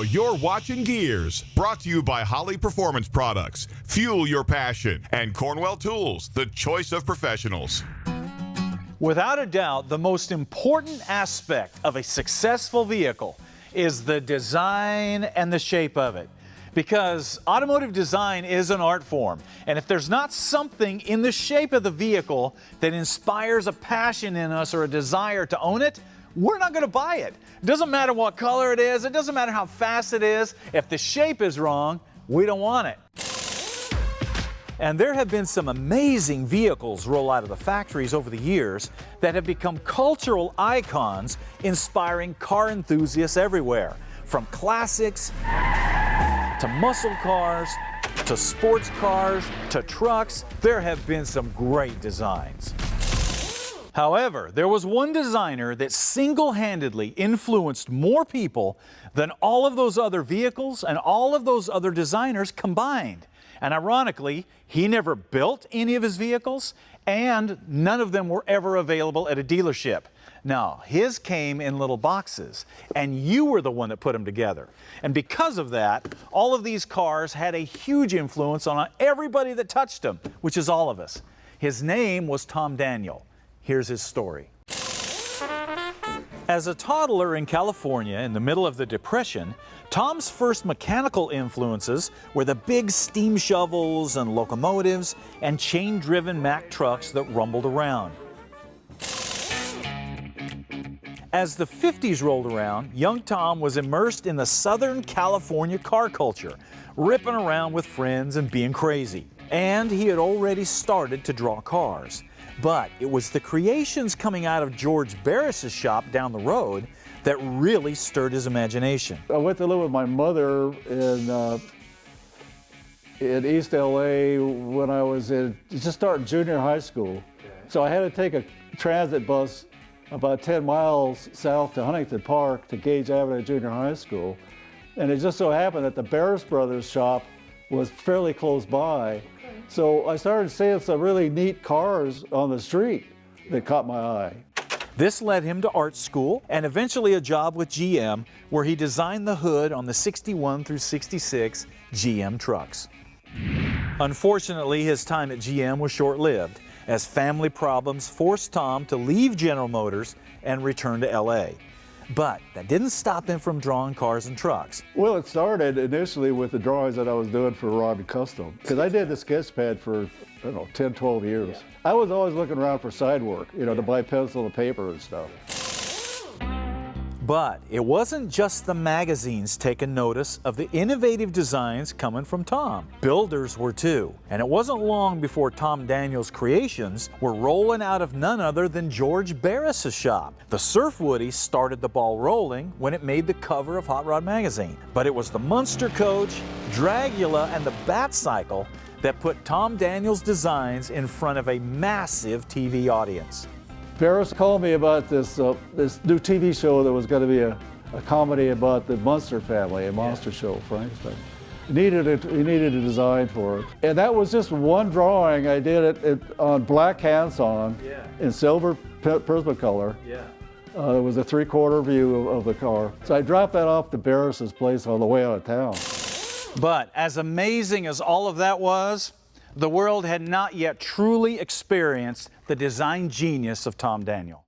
you're watching Gearz, brought to you by Holley Performance Products. Fuel your passion. And Cornwell Tools, the choice of professionals. Without a doubt, the most important aspect of a successful vehicle is the design and the shape of it. Because automotive design is an art form, and if there's not something in the shape of the vehicle that inspires a passion in us or a desire to own it, we're not going to buy it. It doesn't matter what color it is, it doesn't matter how fast it is. If the shape is wrong, we don't want it. And there have been some amazing vehicles roll out of the factories over the years that have become cultural icons, inspiring car enthusiasts everywhere. From classics to muscle cars, to sports cars, to trucks, there have been some great designs. However, there was one designer that single-handedly influenced more people than all of those other vehicles and all of those other designers combined. And ironically, he never built any of his vehicles, and none of them were ever available at a dealership. Now, his came in little boxes, and you were the one that put them together. And because of that, all of these cars had a huge influence on everybody that touched them, which is all of us. His name was Tom Daniel. Here's his story. As a toddler in California in the middle of the Depression, Tom's first mechanical influences were the big steam shovels and locomotives and chain-driven Mack trucks that rumbled around. As the 50s rolled around, young Tom was immersed in the Southern California car culture, ripping around with friends and being crazy. And he had already started to draw cars. But it was the creations coming out of George Barris's shop down the road that really stirred his imagination. I went to live with my mother in East LA when I was just starting junior high school. So I had to take a transit bus about 10 miles south to Huntington Park to Gage Avenue Junior High School. And it just so happened that the Barris Brothers shop was fairly close by. So I started seeing some really neat cars on the street that caught my eye. This led him to art school and eventually a job with GM, where he designed the hood on the 61 through 66 GM trucks. Unfortunately, his time at GM was short-lived, as family problems forced Tom to leave General Motors and return to LA. But that didn't stop him from drawing cars and trucks. Well, it started initially with the drawings that I was doing for Robin Custom, because I did the sketch pad for, I don't know, 10, 12 years. Yeah. I was always looking around for side work, to buy pencil and paper and stuff. But it wasn't just the magazines taking notice of the innovative designs coming from Tom. Builders were too. And it wasn't long before Tom Daniel's creations were rolling out of none other than George Barris's shop. The Surf Woody started the ball rolling when it made the cover of Hot Rod magazine. But it was the Munster Coach, Dragula, and the Bat Cycle that put Tom Daniel's designs in front of a massive TV audience. Barris called me about this new TV show that was going to be a comedy about the Munster family, a monster show, Frankenstein. He needed a design for it. And that was just one drawing. I did it on black hands-on in silver Prismacolor. It was a 3/4 view of the car. So I dropped that off to Barris's place on the way out of town. But as amazing as all of that was, the world had not yet truly experienced the design genius of Tom Daniel.